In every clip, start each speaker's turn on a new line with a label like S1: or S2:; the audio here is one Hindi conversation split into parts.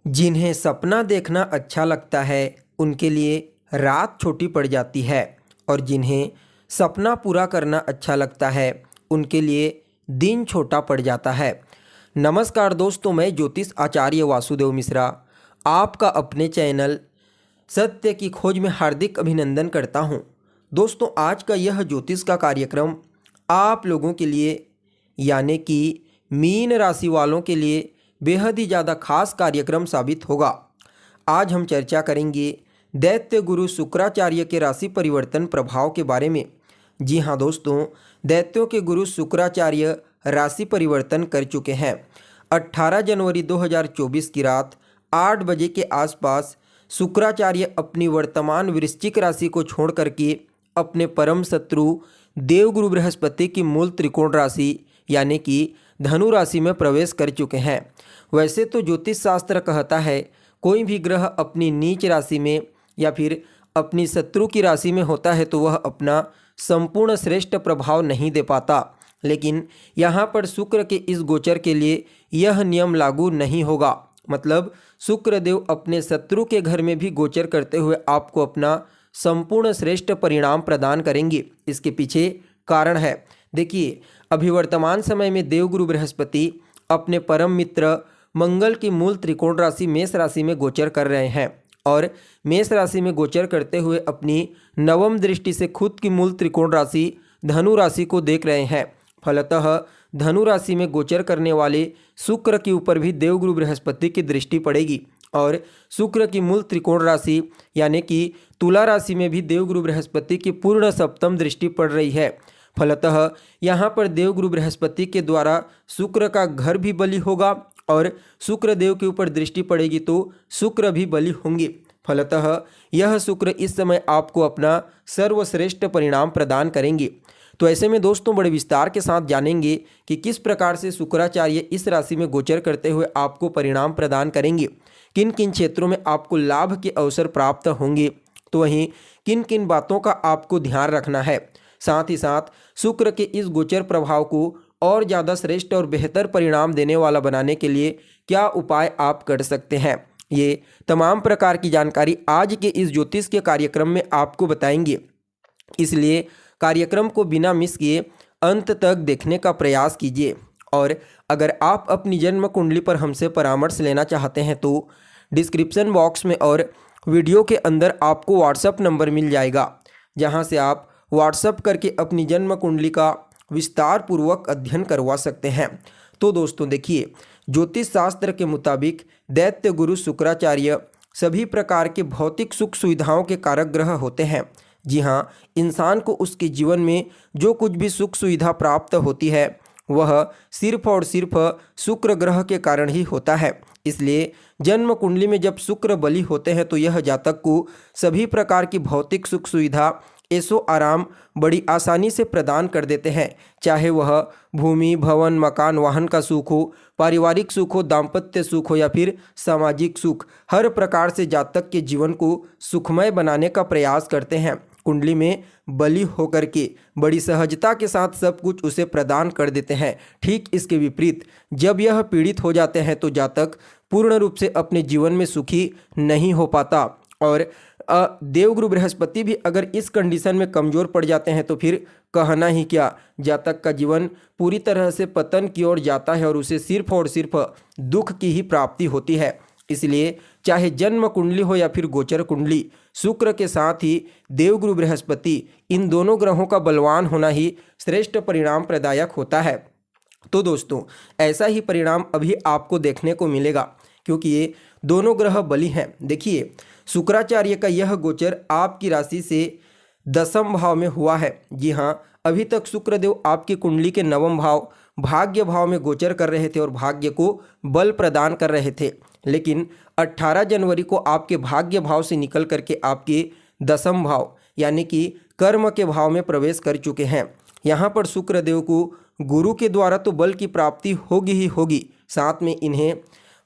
S1: जिन्हें सपना देखना अच्छा लगता है उनके लिए रात छोटी पड़ जाती है और जिन्हें सपना पूरा करना अच्छा लगता है उनके लिए दिन छोटा पड़ जाता है। नमस्कार दोस्तों, मैं ज्योतिष आचार्य वासुदेव मिश्रा आपका अपने चैनल सत्य की खोज में हार्दिक अभिनंदन करता हूं। दोस्तों, आज का यह ज्योतिष का कार्यक्रम आप लोगों के लिए यानी कि मीन राशि वालों के लिए बेहद ही ज़्यादा खास कार्यक्रम साबित होगा। आज हम चर्चा करेंगे दैत्य गुरु शुक्राचार्य के राशि परिवर्तन प्रभाव के बारे में। जी हाँ दोस्तों, दैत्यों के गुरु शुक्राचार्य राशि परिवर्तन कर चुके हैं। 18 जनवरी 2024 की रात 8 बजे के आसपास शुक्राचार्य अपनी वर्तमान वृश्चिक राशि को छोड़ करके अपने परम शत्रु देवगुरु बृहस्पति की मूल त्रिकोण राशि यानी कि धनु राशि में प्रवेश कर चुके हैं। वैसे तो ज्योतिष शास्त्र कहता है कोई भी ग्रह अपनी नीच राशि में या फिर अपनी शत्रु की राशि में होता है तो वह अपना संपूर्ण श्रेष्ठ प्रभाव नहीं दे पाता, लेकिन यहाँ पर शुक्र के इस गोचर के लिए यह नियम लागू नहीं होगा। मतलब शुक्र देव अपने शत्रु के घर में भी गोचर करते हुए आपको अपना संपूर्ण श्रेष्ठ परिणाम प्रदान करेंगे। इसके पीछे कारण है, देखिए, अभी वर्तमान समय में देवगुरु बृहस्पति अपने परम मित्र मंगल की मूल त्रिकोण राशि मेष राशि में गोचर कर रहे हैं और मेष राशि में गोचर करते हुए अपनी नवम दृष्टि से खुद की मूल त्रिकोण राशि धनु राशि को देख रहे हैं। फलतः धनु राशि में गोचर करने वाले शुक्र के ऊपर भी देवगुरु बृहस्पति की दृष्टि पड़ेगी और शुक्र की मूल त्रिकोण राशि यानी कि तुला राशि में भी देवगुरु बृहस्पति की पूर्ण सप्तम दृष्टि पड़ रही है। फलतः यहाँ पर देवगुरु बृहस्पति के द्वारा शुक्र का घर भी बलि होगा और शुक्र देव के ऊपर दृष्टि पड़ेगी तो शुक्र भी बलि होंगे। फलतः यह शुक्र इस समय आपको अपना सर्वश्रेष्ठ परिणाम प्रदान करेंगे। तो ऐसे में दोस्तों बड़े विस्तार के साथ जानेंगे कि किस प्रकार से शुक्राचार्य इस राशि में गोचर करते हुए आपको परिणाम प्रदान करेंगे, किन किन क्षेत्रों में आपको लाभ के अवसर प्राप्त होंगे, तो वहीं किन किन बातों का आपको ध्यान रखना है। साथ ही साथ शुक्र के इस गोचर प्रभाव को और ज़्यादा श्रेष्ठ और बेहतर परिणाम देने वाला बनाने के लिए क्या उपाय आप कर सकते हैं, ये तमाम प्रकार की जानकारी आज के इस ज्योतिष के कार्यक्रम में आपको बताएंगे। इसलिए कार्यक्रम को बिना मिस किए अंत तक देखने का प्रयास कीजिए। और अगर आप अपनी जन्म कुंडली पर हमसे परामर्श लेना चाहते हैं तो डिस्क्रिप्शन बॉक्स में और वीडियो के अंदर आपको व्हाट्सएप नंबर मिल जाएगा, जहां से आप व्हाट्सएप करके अपनी जन्म कुंडली का विस्तार पूर्वक अध्ययन करवा सकते हैं। तो दोस्तों देखिए, ज्योतिष शास्त्र के मुताबिक दैत्य गुरु शुक्राचार्य सभी प्रकार के भौतिक सुख सुविधाओं के कारक ग्रह होते हैं। जी हाँ, इंसान को उसके जीवन में जो कुछ भी सुख सुविधा प्राप्त होती है वह सिर्फ और सिर्फ शुक्र ग्रह के कारण ही होता है। इसलिए जन्म कुंडली में जब शुक्र बलि होते हैं तो यह जातक को सभी प्रकार की भौतिक सुख सुविधा ऐसो आराम बड़ी आसानी से प्रदान कर देते हैं, चाहे वह भूमि भवन मकान वाहन का सुख हो, पारिवारिक सुख हो, दाम्पत्य सुख हो या फिर सामाजिक सुख। हर प्रकार से जातक के जीवन को सुखमय बनाने का प्रयास करते हैं। कुंडली में बलि होकर के बड़ी सहजता के साथ सब कुछ उसे प्रदान कर देते हैं। ठीक इसके विपरीत जब यह पीड़ित हो जाते हैं तो जातक पूर्ण रूप से अपने जीवन में सुखी नहीं हो पाता और देवगुरु बृहस्पति भी अगर इस कंडीशन में कमज़ोर पड़ जाते हैं तो फिर कहना ही क्या, जातक का जीवन पूरी तरह से पतन की ओर जाता है और उसे सिर्फ और सिर्फ दुख की ही प्राप्ति होती है। इसलिए चाहे जन्म कुंडली हो या फिर गोचर कुंडली, शुक्र के साथ ही देवगुरु बृहस्पति, इन दोनों ग्रहों का बलवान होना ही श्रेष्ठ परिणाम प्रदायक होता है। तो दोस्तों ऐसा ही परिणाम अभी आपको देखने को मिलेगा क्योंकि ये दोनों ग्रह बलि हैं। देखिए, शुक्राचार्य का यह गोचर आपकी राशि से 10वें भाव में हुआ है। जी हाँ, अभी तक शुक्रदेव आपकी कुंडली के 9वें भाव भाग्य भाव में गोचर कर रहे थे और भाग्य को बल प्रदान कर रहे थे, लेकिन 18 जनवरी को आपके भाग्य भाव से निकल करके आपके 10वें भाव यानी कि कर्म के भाव में प्रवेश कर चुके हैं। यहाँ पर शुक्रदेव को गुरु के द्वारा तो बल की प्राप्ति होगी ही होगी, साथ में इन्हें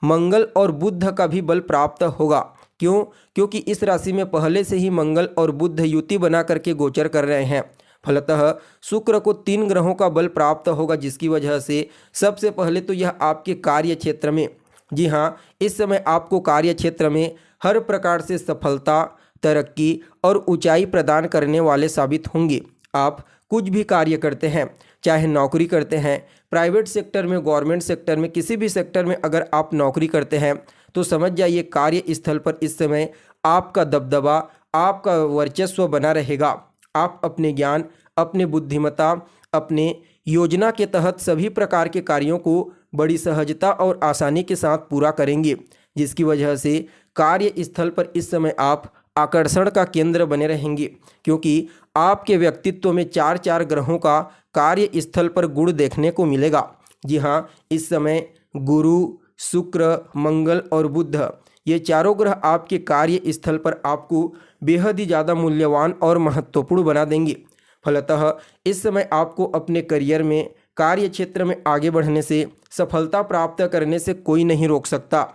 S1: मंगल और बुध का भी बल प्राप्त होगा। क्यों? क्योंकि इस राशि में पहले से ही मंगल और बुध युति बना करके गोचर कर रहे हैं। फलतः शुक्र को 3 ग्रहों का बल प्राप्त होगा, जिसकी वजह से सबसे पहले तो यह आपके कार्य क्षेत्र में जी हाँ, इस समय आपको कार्य क्षेत्र में हर प्रकार से सफलता, तरक्की और ऊंचाई प्रदान करने वाले साबित होंगे। आप कुछ भी कार्य करते हैं, चाहे नौकरी करते हैं, प्राइवेट सेक्टर में, गवर्नमेंट सेक्टर में, किसी भी सेक्टर में अगर आप नौकरी करते हैं तो समझ जाइए कार्य स्थल पर इस समय आपका दबदबा, आपका वर्चस्व बना रहेगा। आप अपने ज्ञान, अपने बुद्धिमत्ता, अपने योजना के तहत सभी प्रकार के कार्यों को बड़ी सहजता और आसानी के साथ पूरा करेंगे, जिसकी वजह से कार्य स्थल पर इस समय आप आकर्षण का केंद्र बने रहेंगे, क्योंकि आपके व्यक्तित्व में चार चार ग्रहों का कार्य स्थल पर गुण देखने को मिलेगा। जी हाँ, इस समय गुरु, शुक्र, मंगल और बुध, ये चारों ग्रह आपके कार्य स्थल पर आपको बेहद ही ज़्यादा मूल्यवान और महत्वपूर्ण बना देंगे। फलतः इस समय आपको अपने करियर में, कार्य क्षेत्र में आगे बढ़ने से, सफलता प्राप्त करने से कोई नहीं रोक सकता।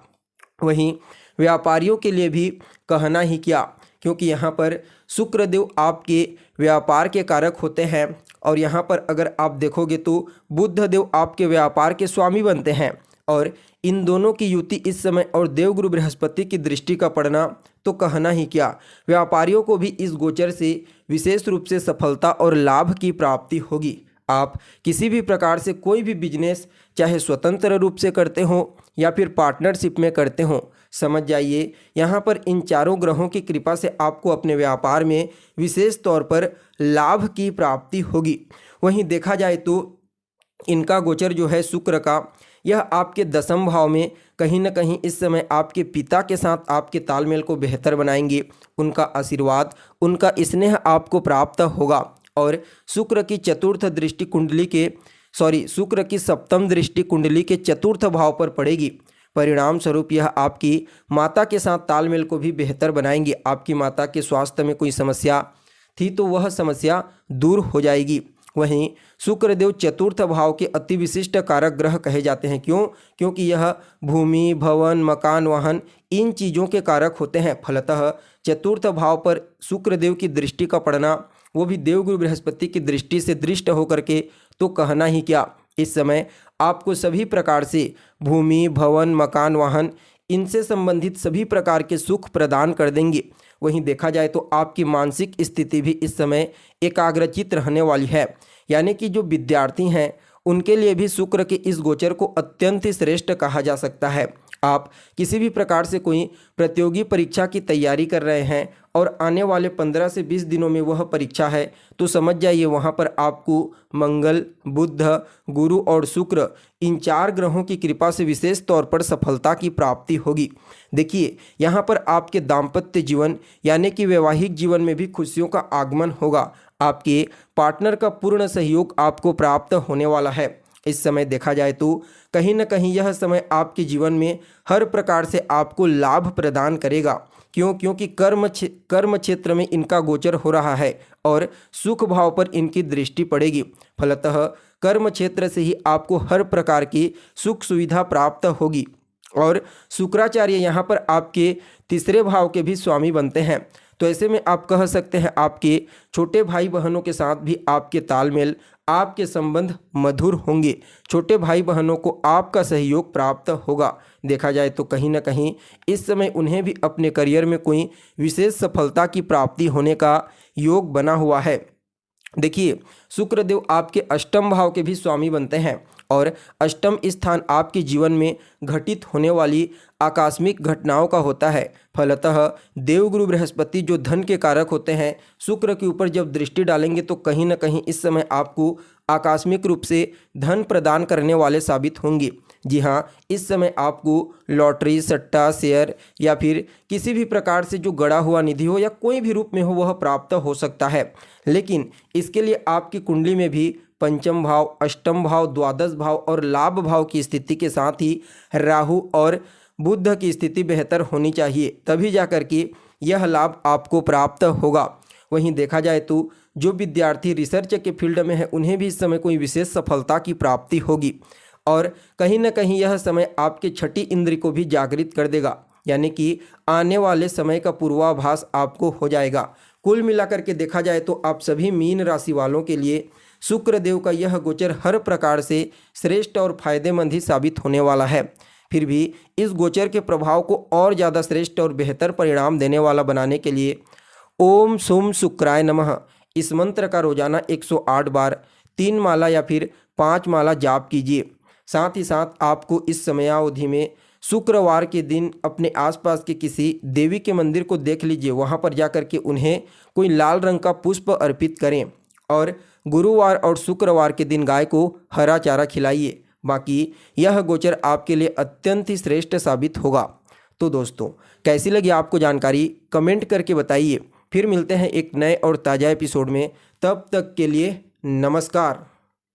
S1: वहीं व्यापारियों के लिए भी कहना ही क्या, क्योंकि यहाँ पर शुक्रदेव आपके व्यापार के कारक होते हैं और यहाँ पर अगर आप देखोगे तो बुधदेव आपके व्यापार के स्वामी बनते हैं, और इन दोनों की युति इस समय और देवगुरु बृहस्पति की दृष्टि का पड़ना तो कहना ही क्या। व्यापारियों को भी इस गोचर से विशेष रूप से सफलता और लाभ की प्राप्ति होगी। आप किसी भी प्रकार से कोई भी बिजनेस, चाहे स्वतंत्र रूप से करते हो या फिर पार्टनरशिप में करते हो, समझ जाइए यहाँ पर इन चारों ग्रहों की कृपा से आपको अपने व्यापार में विशेष तौर पर लाभ की प्राप्ति होगी। वहीं देखा जाए तो इनका गोचर जो है शुक्र का, यह आपके दसम भाव में कहीं न कहीं इस समय आपके पिता के साथ आपके तालमेल को बेहतर बनाएंगे। उनका आशीर्वाद, उनका स्नेह आपको प्राप्त होगा। और शुक्र की चतुर्थ दृष्टि कुंडली के शुक्र की सप्तम दृष्टि कुंडली के चतुर्थ भाव पर पड़ेगी। परिणाम स्वरूप यह आपकी माता के साथ तालमेल को भी बेहतर बनाएंगे। आपकी माता के स्वास्थ्य में कोई समस्या थी तो वह समस्या दूर हो जाएगी। वहीं शुक्रदेव चतुर्थ भाव के अति विशिष्ट कारक ग्रह कहे जाते हैं। क्यों? क्योंकि यह भूमि, भवन, मकान, वाहन, इन चीज़ों के कारक होते हैं। फलतः चतुर्थ भाव पर शुक्रदेव की दृष्टि का पड़ना, वो भी देवगुरु बृहस्पति की दृष्टि से दृष्ट होकर के, तो कहना ही क्या। इस समय आपको सभी प्रकार से भूमि, भवन, मकान, वाहन, इनसे संबंधित सभी प्रकार के सुख प्रदान कर देंगे। वहीं देखा जाए तो आपकी मानसिक स्थिति भी इस समय एकाग्रचित रहने वाली है। यानी कि जो विद्यार्थी हैं उनके लिए भी शुक्र के इस गोचर को अत्यंत ही श्रेष्ठ कहा जा सकता है। आप किसी भी प्रकार से कोई प्रतियोगी परीक्षा की तैयारी कर रहे हैं और आने वाले 15 से 20 दिनों में वह परीक्षा है, तो समझ जाइए वहाँ पर आपको मंगल, बुध, गुरु और शुक्र, इन चार ग्रहों की कृपा से विशेष तौर पर सफलता की प्राप्ति होगी। देखिए यहाँ पर आपके दाम्पत्य जीवन यानी कि वैवाहिक जीवन में भी खुशियों का आगमन होगा। आपके पार्टनर का पूर्ण सहयोग आपको प्राप्त होने वाला है। इस समय देखा जाए तो कहीं न कहीं यह समय आपके जीवन में हर प्रकार से आपको लाभ प्रदान करेगा। क्यों? क्योंकि कर्म क्षेत्र में इनका गोचर हो रहा है और सुख भाव पर इनकी दृष्टि पड़ेगी। फलतः कर्म क्षेत्र से ही आपको हर प्रकार की सुख सुविधा प्राप्त होगी। और शुक्राचार्य यहाँ पर आपके तीसरे भाव के भी स्वामी बनते हैं, तो ऐसे में आप कह सकते हैं आपके छोटे भाई बहनों के साथ भी आपके तालमेल, आपके संबंध मधुर होंगे। छोटे भाई बहनों को आपका सहयोग प्राप्त होगा। देखा जाए तो कहीं ना कहीं इस समय उन्हें भी अपने करियर में कोई विशेष सफलता की प्राप्ति होने का योग बना हुआ है। देखिए शुक्रदेव आपके अष्टम भाव के भी स्वामी बनते हैं और अष्टम स्थान आपके जीवन में घटित होने वाली आकस्मिक घटनाओं का होता है। फलतः देवगुरु बृहस्पति जो धन के कारक होते हैं, शुक्र के ऊपर जब दृष्टि डालेंगे तो कहीं ना कहीं इस समय आपको आकस्मिक रूप से धन प्रदान करने वाले साबित होंगे। जी हाँ, इस समय आपको लॉटरी, सट्टा, शेयर या फिर किसी भी प्रकार से जो गड़ा हुआ निधि हो या कोई भी रूप में हो वह प्राप्त हो सकता है। लेकिन इसके लिए आपकी कुंडली में भी पंचम भाव, अष्टम भाव, द्वादश भाव और लाभ भाव की स्थिति के साथ ही राहु और बुध की स्थिति बेहतर होनी चाहिए, तभी जाकर के यह लाभ आपको प्राप्त होगा। वहीं देखा जाए तो जो विद्यार्थी रिसर्च के फील्ड में है उन्हें भी इस समय कोई विशेष सफलता की प्राप्ति होगी। और कहीं ना कहीं यह समय आपके छठी इंद्र को भी जागृत कर देगा, यानी कि आने वाले समय का पूर्वाभास आपको हो जाएगा। कुल मिलाकर के देखा जाए तो आप सभी मीन राशि वालों के लिए शुक्रदेव का यह गोचर हर प्रकार से श्रेष्ठ और फायदेमंद ही साबित होने वाला है। फिर भी इस गोचर के प्रभाव को और ज़्यादा श्रेष्ठ और बेहतर परिणाम देने वाला बनाने के लिए ओम सुम शुक्राय नमः इस मंत्र का रोजाना 108 बार 3 माला या फिर 5 माला जाप कीजिए। साथ ही साथ आपको इस समयावधि में शुक्रवार के दिन अपने आसपास के किसी देवी के मंदिर को देख लीजिए, वहाँ पर जाकर के उन्हें कोई लाल रंग का पुष्प अर्पित करें और गुरुवार और शुक्रवार के दिन गाय को हरा चारा खिलाइए। बाकी यह गोचर आपके लिए अत्यंत ही श्रेष्ठ साबित होगा। तो दोस्तों, कैसी लगी आपको जानकारी कमेंट करके बताइए। फिर मिलते हैं एक नए और ताज़ा एपिसोड में, तब तक के लिए नमस्कार।